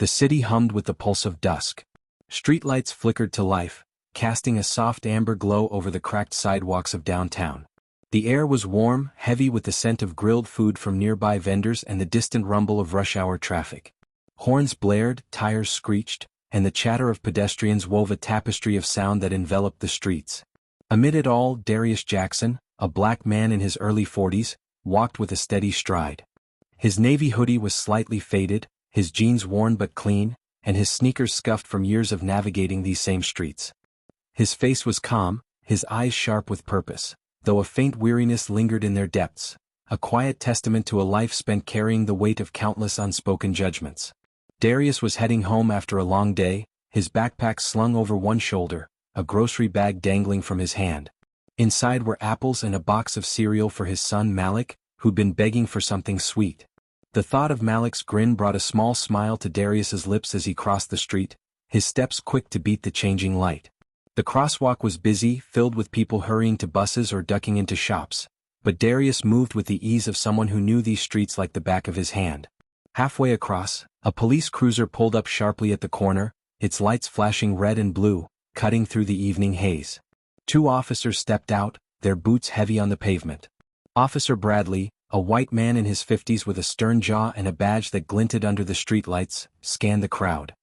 The city hummed with the pulse of dusk. Streetlights flickered to life, casting a soft amber glow over the cracked sidewalks of downtown. The air was warm, heavy with the scent of grilled food from nearby vendors and the distant rumble of rush-hour traffic. Horns blared, tires screeched, and the chatter of pedestrians wove a tapestry of sound that enveloped the streets. Amid it all, Darius Jackson, a black man in his early 40s, walked with a steady stride. His navy hoodie was slightly faded, his jeans worn but clean, and his sneakers scuffed from years of navigating these same streets. His face was calm, his eyes sharp with purpose, though a faint weariness lingered in their depths, a quiet testament to a life spent carrying the weight of countless unspoken judgments. Darius was heading home after a long day, his backpack slung over one shoulder, a grocery bag dangling from his hand. Inside were apples and a box of cereal for his son Malik, who'd been begging for something sweet. The thought of Malik's grin brought a small smile to Darius's lips as he crossed the street, his steps quick to beat the changing light. The crosswalk was busy, filled with people hurrying to buses or ducking into shops, but Darius moved with the ease of someone who knew these streets like the back of his hand. Halfway across, a police cruiser pulled up sharply at the corner, its lights flashing red and blue, cutting through the evening haze. Two officers stepped out, their boots heavy on the pavement. Officer Bradley, a white man in his 50s with a stern jaw and a badge that glinted under the streetlights, scanned the crowd.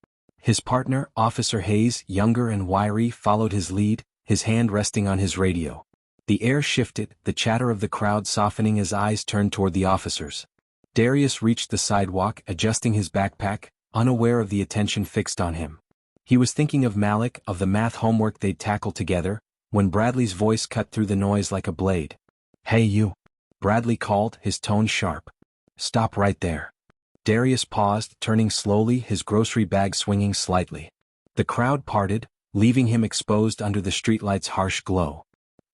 His partner, Officer Hayes, younger and wiry, followed his lead, his hand resting on his radio. The air shifted, the chatter of the crowd softening as eyes turned toward the officers. Darius reached the sidewalk, adjusting his backpack, unaware of the attention fixed on him. He was thinking of Malik, of the math homework they'd tackle together, when Bradley's voice cut through the noise like a blade. "Hey you," Bradley called, his tone sharp. "Stop right there." Darius paused, turning slowly, his grocery bag swinging slightly. The crowd parted, leaving him exposed under the streetlight's harsh glow.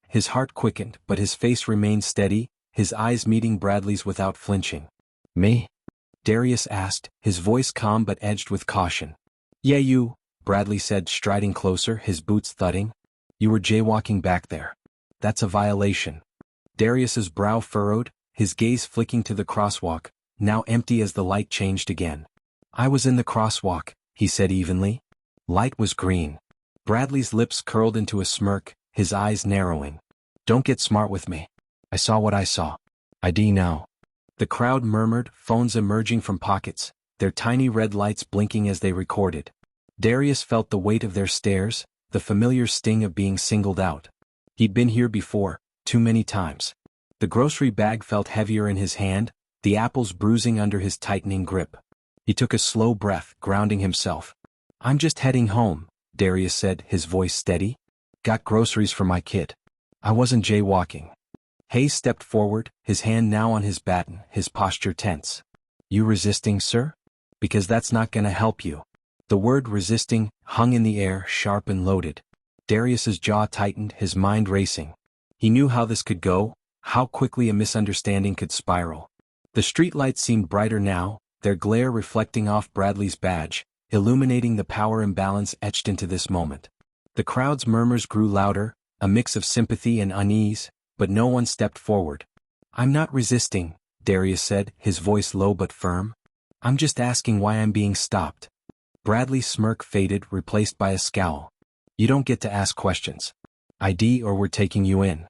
His heart quickened, but his face remained steady, his eyes meeting Bradley's without flinching. "Me?" Darius asked, his voice calm but edged with caution. "Yeah you," Bradley said, striding closer, his boots thudding. "You were jaywalking back there. That's a violation." Darius's brow furrowed, his gaze flicking to the crosswalk, now empty as the light changed again. "I was in the crosswalk," he said evenly. Light was green. Bradley's lips curled into a smirk, his eyes narrowing. "Don't get smart with me. I saw what I saw. ID now." The crowd murmured, phones emerging from pockets, their tiny red lights blinking as they recorded. Darius felt the weight of their stares, the familiar sting of being singled out. He'd been here before, too many times. The grocery bag felt heavier in his hand, the apples bruising under his tightening grip. He took a slow breath, grounding himself. "I'm just heading home," Darius said, his voice steady. "Got groceries for my kid. I wasn't jaywalking." Hayes stepped forward, his hand now on his baton, his posture tense. "You resisting, sir? Because that's not gonna help you." The word resisting hung in the air, sharp and loaded. Darius's jaw tightened, his mind racing. He knew how this could go, how quickly a misunderstanding could spiral. The streetlights seemed brighter now, their glare reflecting off Bradley's badge, illuminating the power imbalance etched into this moment. The crowd's murmurs grew louder, a mix of sympathy and unease, but no one stepped forward. "I'm not resisting," Darius said, his voice low but firm. "I'm just asking why I'm being stopped." Bradley's smirk faded, replaced by a scowl. "You don't get to ask questions. ID or we're taking you in."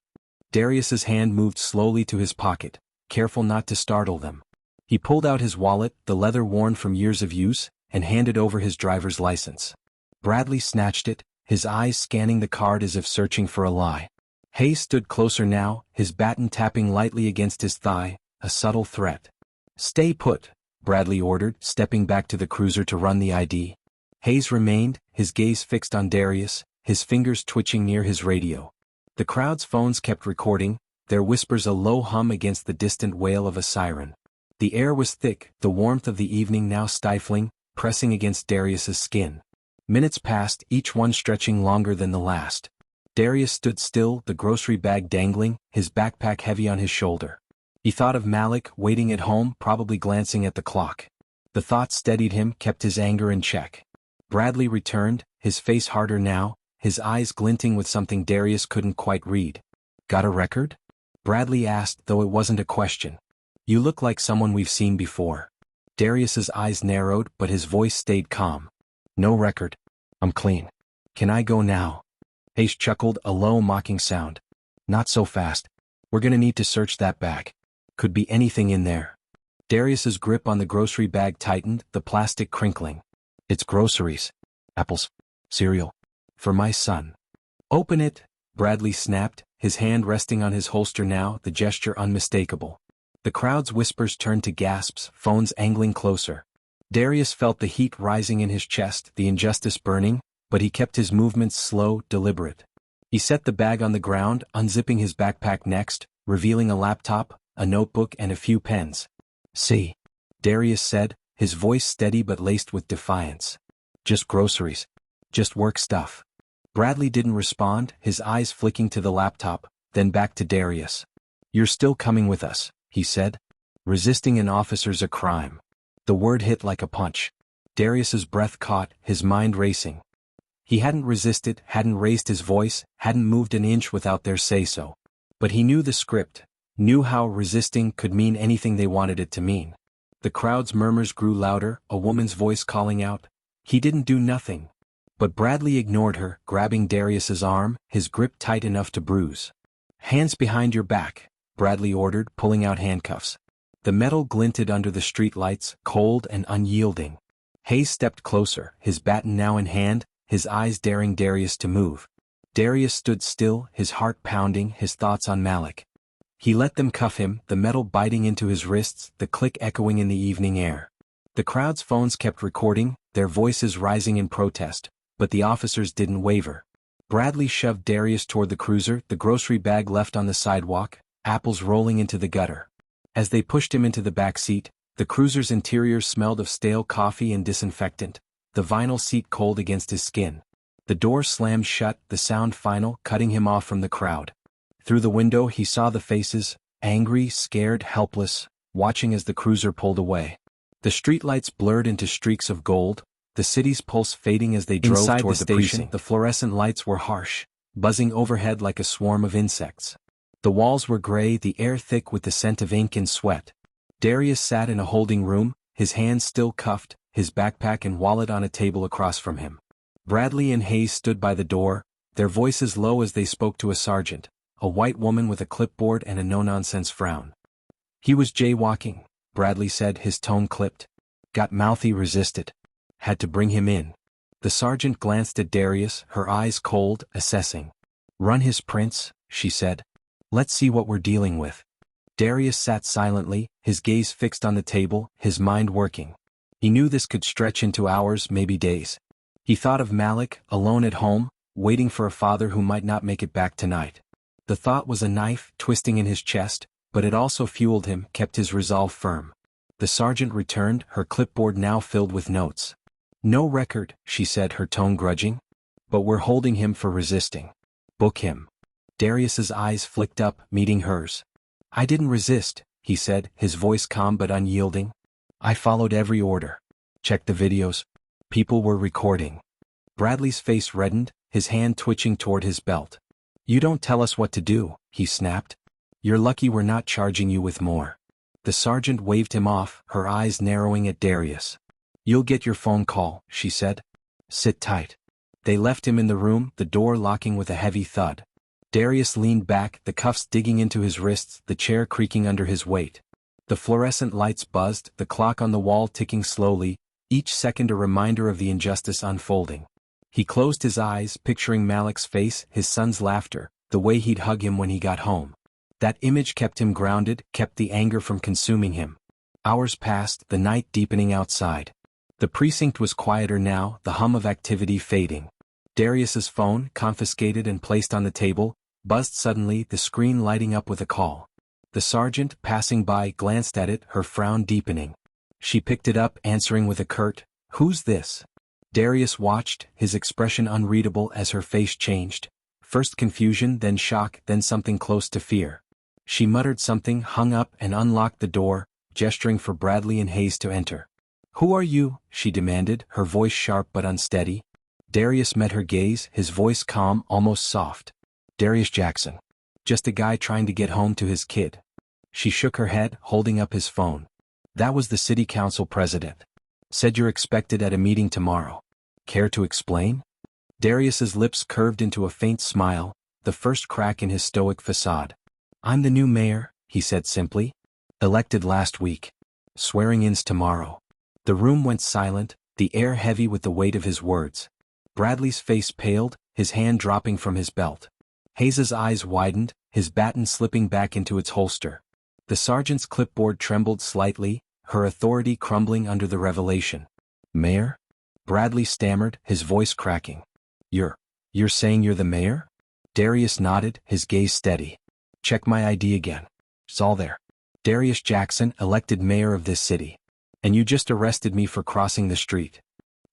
Darius's hand moved slowly to his pocket, careful not to startle them. He pulled out his wallet, the leather worn from years of use, and handed over his driver's license. Bradley snatched it, his eyes scanning the card as if searching for a lie. Hayes stood closer now, his baton tapping lightly against his thigh, a subtle threat. "Stay put," Bradley ordered, stepping back to the cruiser to run the ID. Hayes remained, his gaze fixed on Darius, his fingers twitching near his radio. The crowd's phones kept recording, their whispers a low hum against the distant wail of a siren. The air was thick, the warmth of the evening now stifling, pressing against Darius's skin. Minutes passed, each one stretching longer than the last. Darius stood still, the grocery bag dangling, his backpack heavy on his shoulder. He thought of Malik, waiting at home, probably glancing at the clock. The thought steadied him, kept his anger in check. Bradley returned, his face harder now, his eyes glinting with something Darius couldn't quite read. "Got a record?" Bradley asked, though it wasn't a question. "You look like someone we've seen before." Darius's eyes narrowed but his voice stayed calm. No record. I'm clean. Can I go now? Hayes chuckled, a low mocking sound. Not so fast. We're gonna need to search that bag. Could be anything in there. Darius's grip on the grocery bag tightened, the plastic crinkling. It's groceries. Apples. Cereal. For my son. Open it, Bradley snapped, his hand resting on his holster now, the gesture unmistakable. The crowd's whispers turned to gasps, phones angling closer. Darius felt the heat rising in his chest, the injustice burning, but he kept his movements slow, deliberate. He set the bag on the ground, unzipping his backpack next, revealing a laptop, a notebook and a few pens. See, Darius said, his voice steady but laced with defiance. Just groceries. Just work stuff. Bradley didn't respond, his eyes flicking to the laptop, then back to Darius. You're still coming with us, he said. Resisting an officer's a crime. The word hit like a punch. Darius's breath caught, his mind racing. He hadn't resisted, hadn't raised his voice, hadn't moved an inch without their say-so. But he knew the script, knew how resisting could mean anything they wanted it to mean. The crowd's murmurs grew louder, a woman's voice calling out. He didn't do nothing. But Bradley ignored her, grabbing Darius's arm, his grip tight enough to bruise. Hands behind your back, Bradley ordered, pulling out handcuffs. The metal glinted under the street lights, cold and unyielding. Hayes stepped closer, his baton now in hand, his eyes daring Darius to move. Darius stood still, his heart pounding, his thoughts on Malik. He let them cuff him, the metal biting into his wrists, the click echoing in the evening air. The crowd's phones kept recording, their voices rising in protest, but the officers didn't waver. Bradley shoved Darius toward the cruiser, the grocery bag left on the sidewalk, apples rolling into the gutter. As they pushed him into the back seat, the cruiser's interior smelled of stale coffee and disinfectant, the vinyl seat cold against his skin. The door slammed shut, the sound final, cutting him off from the crowd. Through the window he saw the faces, angry, scared, helpless, watching as the cruiser pulled away. The streetlights blurred into streaks of gold, the city's pulse fading as they drove Inside toward the the station, precinct. The fluorescent lights were harsh, buzzing overhead like a swarm of insects. The walls were gray, the air thick with the scent of ink and sweat. Darius sat in a holding room, his hands still cuffed, his backpack and wallet on a table across from him. Bradley and Hayes stood by the door, their voices low as they spoke to a sergeant, a white woman with a clipboard and a no-nonsense frown. He was jaywalking, Bradley said, his tone clipped. Got mouthy, resisted. Had to bring him in. The sergeant glanced at Darius, her eyes cold, assessing. Run his prints, she said. Let's see what we're dealing with. Darius sat silently, his gaze fixed on the table, his mind working. He knew this could stretch into hours, maybe days. He thought of Malik, alone at home, waiting for a father who might not make it back tonight. The thought was a knife, twisting in his chest, but it also fueled him, kept his resolve firm. The sergeant returned, her clipboard now filled with notes. No record, she said, her tone grudging. But we're holding him for resisting. Book him. Darius's eyes flicked up, meeting hers. I didn't resist, he said, his voice calm but unyielding. I followed every order. Checked the videos. People were recording. Bradley's face reddened, his hand twitching toward his belt. You don't tell us what to do, he snapped. You're lucky we're not charging you with more. The sergeant waved him off, her eyes narrowing at Darius. You'll get your phone call, she said. Sit tight. They left him in the room, the door locking with a heavy thud. Darius leaned back, the cuffs digging into his wrists, the chair creaking under his weight. The fluorescent lights buzzed, the clock on the wall ticking slowly, each second a reminder of the injustice unfolding. He closed his eyes, picturing Malik's face, his son's laughter, the way he'd hug him when he got home. That image kept him grounded, kept the anger from consuming him. Hours passed, the night deepening outside. The precinct was quieter now, the hum of activity fading. Darius's phone, confiscated and placed on the table, buzzed suddenly, the screen lighting up with a call. The sergeant, passing by, glanced at it, her frown deepening. She picked it up, answering with a curt, "Who's this?" Darius watched, his expression unreadable as her face changed. First confusion, then shock, then something close to fear. She muttered something, hung up, and unlocked the door, gesturing for Bradley and Hayes to enter. "Who are you?" she demanded, her voice sharp but unsteady. Darius met her gaze, his voice calm, almost soft. "Darius Jackson. Just a guy trying to get home to his kid." She shook her head, holding up his phone. That was the city council president. Said you're expected at a meeting tomorrow. Care to explain? Darius's lips curved into a faint smile, the first crack in his stoic facade. I'm the new mayor, he said simply. Elected last week. Swearing-in's tomorrow. The room went silent, the air heavy with the weight of his words. Bradley's face paled, his hand dropping from his belt. Hayes's eyes widened, his baton slipping back into its holster. The sergeant's clipboard trembled slightly, her authority crumbling under the revelation. Mayor? Bradley stammered, his voice cracking. You're saying you're the mayor? Darius nodded, his gaze steady. Check my ID again. It's all there. Darius Jackson, elected mayor of this city. And you just arrested me for crossing the street.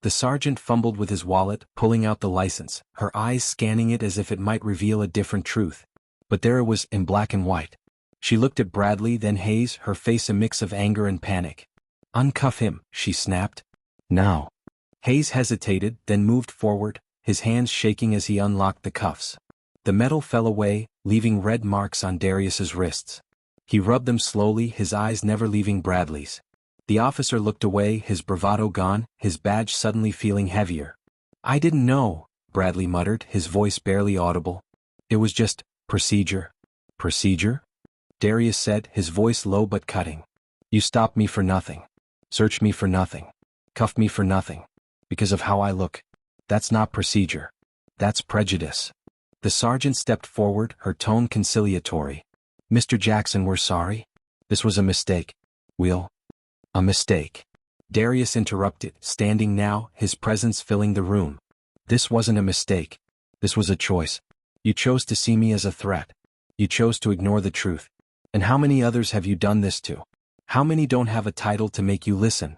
The sergeant fumbled with his wallet, pulling out the license, her eyes scanning it as if it might reveal a different truth. But there it was, in black and white. She looked at Bradley, then Hayes, her face a mix of anger and panic. Uncuff him, she snapped. Now. Hayes hesitated, then moved forward, his hands shaking as he unlocked the cuffs. The metal fell away, leaving red marks on Darius's wrists. He rubbed them slowly, his eyes never leaving Bradley's. The officer looked away, his bravado gone, his badge suddenly feeling heavier. I didn't know, Bradley muttered, his voice barely audible. It was just, procedure. Procedure? Darius said, his voice low but cutting. You stopped me for nothing. Searched me for nothing. Cuffed me for nothing. Because of how I look. That's not procedure. That's prejudice. The sergeant stepped forward, her tone conciliatory. Mr. Jackson, we're sorry. This was a mistake. A mistake. Darius interrupted, standing now, his presence filling the room. This wasn't a mistake. This was a choice. You chose to see me as a threat. You chose to ignore the truth. And how many others have you done this to? How many don't have a title to make you listen?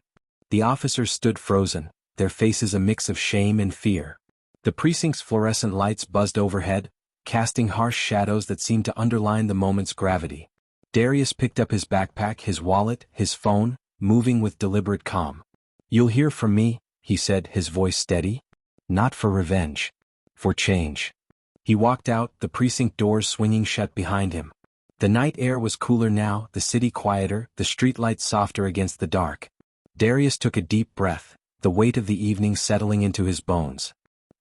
The officers stood frozen, their faces a mix of shame and fear. The precinct's fluorescent lights buzzed overhead, casting harsh shadows that seemed to underline the moment's gravity. Darius picked up his backpack, his wallet, his phone, moving with deliberate calm. You'll hear from me, he said, his voice steady. Not for revenge. For change. He walked out, the precinct doors swinging shut behind him. The night air was cooler now, the city quieter, the streetlights softer against the dark. Darius took a deep breath, the weight of the evening settling into his bones.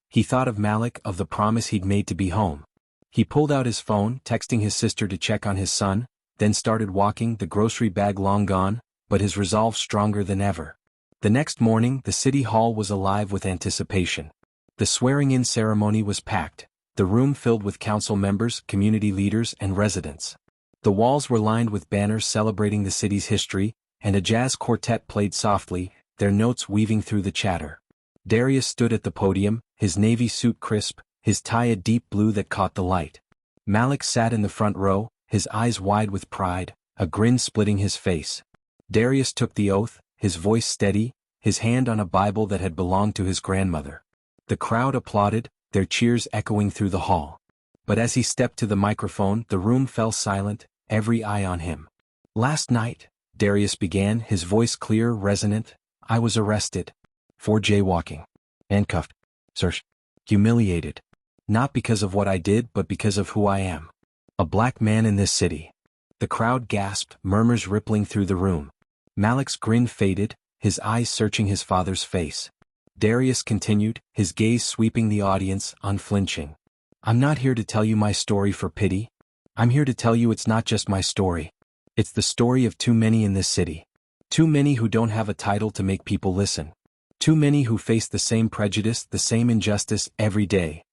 He thought of Malik, of the promise he'd made to be home. He pulled out his phone, texting his sister to check on his son, then started walking, the grocery bag long gone, but his resolve stronger than ever. The next morning, the city hall was alive with anticipation. The swearing-in ceremony was packed, the room filled with council members, community leaders, and residents. The walls were lined with banners celebrating the city's history, and a jazz quartet played softly, their notes weaving through the chatter. Darius stood at the podium, his navy suit crisp, his tie a deep blue that caught the light. Malik sat in the front row, his eyes wide with pride, a grin splitting his face. Darius took the oath, his voice steady, his hand on a Bible that had belonged to his grandmother. The crowd applauded, their cheers echoing through the hall. But as he stepped to the microphone, the room fell silent, every eye on him. Last night, Darius began, his voice clear, resonant, I was arrested. For jaywalking. Handcuffed. Searched. Humiliated. Not because of what I did, but because of who I am. A black man in this city. The crowd gasped, murmurs rippling through the room. Malik's grin faded, his eyes searching his father's face. Darius continued, his gaze sweeping the audience, unflinching. I'm not here to tell you my story for pity. I'm here to tell you it's not just my story. It's the story of too many in this city. Too many who don't have a title to make people listen. Too many who face the same prejudice, the same injustice, every day.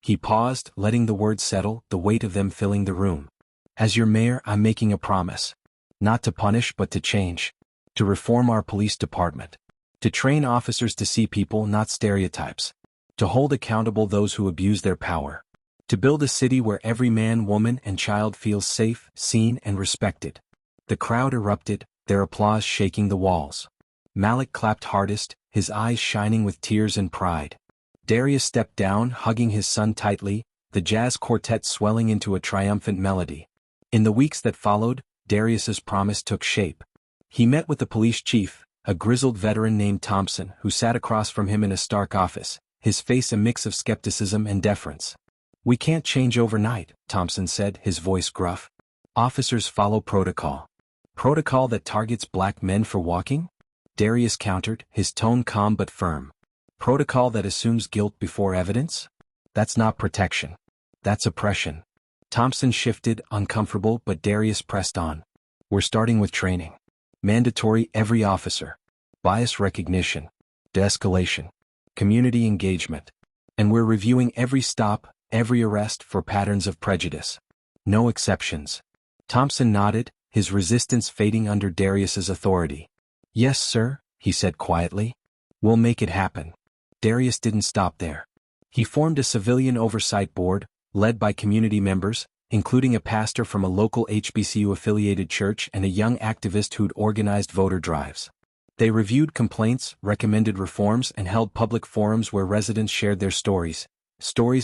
He paused, letting the words settle, the weight of them filling the room. As your mayor, I'm making a promise. Not to punish, but to change. To reform our police department. To train officers to see people, not stereotypes. To hold accountable those who abuse their power. To build a city where every man, woman, and child feels safe, seen, and respected. The crowd erupted, their applause shaking the walls. Malik clapped hardest, his eyes shining with tears and pride. Darius stepped down, hugging his son tightly, the jazz quartet swelling into a triumphant melody. In the weeks that followed, Darius's promise took shape. He met with the police chief, a grizzled veteran named Thompson, who sat across from him in a stark office, his face a mix of skepticism and deference. We can't change overnight, Thompson said, his voice gruff. Officers follow protocol. Protocol that targets black men for walking? Darius countered, his tone calm but firm. Protocol that assumes guilt before evidence? That's not protection. That's oppression. Thompson shifted, uncomfortable, but Darius pressed on. We're starting with training. Mandatory every officer. Bias recognition. De-escalation. Community engagement. And we're reviewing every stop, every arrest for patterns of prejudice. No exceptions. Thompson nodded, his resistance fading under Darius's authority. Yes, sir, he said quietly. We'll make it happen. Darius didn't stop there. He formed a civilian oversight board, led by community members, including a pastor from a local HBCU-affiliated church and a young activist who'd organized voter drives. They reviewed complaints, recommended reforms, and held public forums where residents shared their stories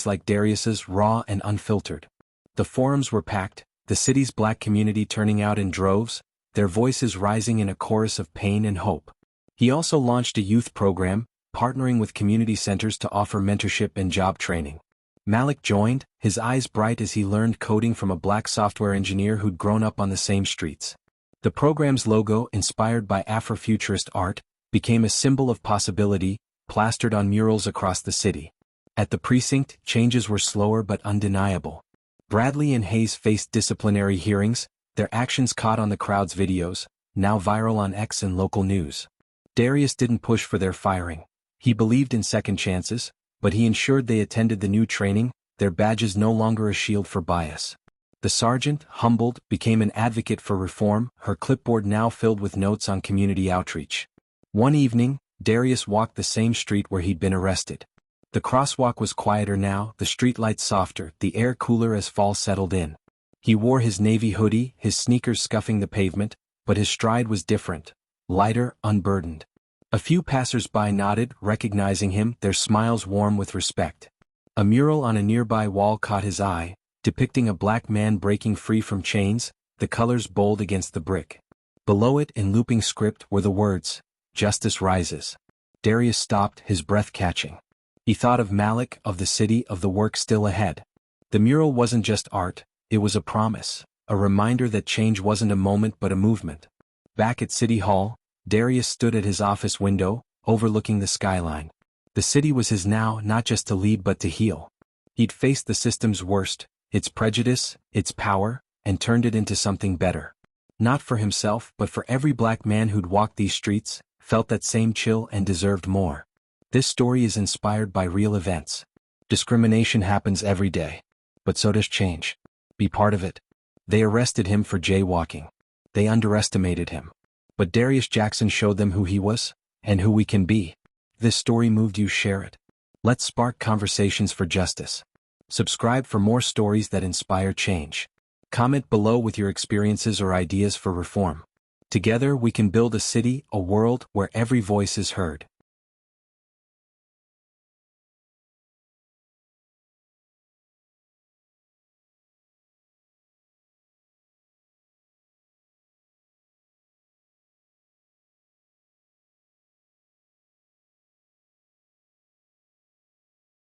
like Darius's, raw and unfiltered. The forums were packed, the city's black community turning out in droves, their voices rising in a chorus of pain and hope. He also launched a youth program, partnering with community centers to offer mentorship and job training. Malik joined, his eyes bright as he learned coding from a black software engineer who'd grown up on the same streets. The program's logo, inspired by Afrofuturist art, became a symbol of possibility, plastered on murals across the city. At the precinct, changes were slower but undeniable. Bradley and Hayes faced disciplinary hearings, their actions caught on the crowd's videos, now viral on X and local news. Darius didn't push for their firing. He believed in second chances, but he ensured they attended the new training, their badges no longer a shield for bias. The sergeant, humbled, became an advocate for reform, her clipboard now filled with notes on community outreach. One evening, Darius walked the same street where he'd been arrested. The crosswalk was quieter now, the streetlights softer, the air cooler as fall settled in. He wore his navy hoodie, his sneakers scuffing the pavement, but his stride was different, lighter, unburdened. A few passers-by nodded, recognizing him, their smiles warm with respect. A mural on a nearby wall caught his eye, depicting a black man breaking free from chains, the colors bold against the brick. Below it, in looping script, were the words, "Justice rises." Darius stopped, his breath catching. He thought of Malik, of the city, of the work still ahead. The mural wasn't just art, it was a promise, a reminder that change wasn't a moment but a movement. Back at City Hall, Darius stood at his office window, overlooking the skyline. The city was his now, not just to lead but to heal. He'd faced the system's worst, its prejudice, its power, and turned it into something better. Not for himself, but for every black man who'd walked these streets, felt that same chill and deserved more. This story is inspired by real events. Discrimination happens every day. But so does change. Be part of it. They arrested him for jaywalking. They underestimated him. But Darius Jackson showed them who he was, and who we can be. This story moved you, share it. Let's spark conversations for justice. Subscribe for more stories that inspire change. Comment below with your experiences or ideas for reform. Together we can build a city, a world where every voice is heard.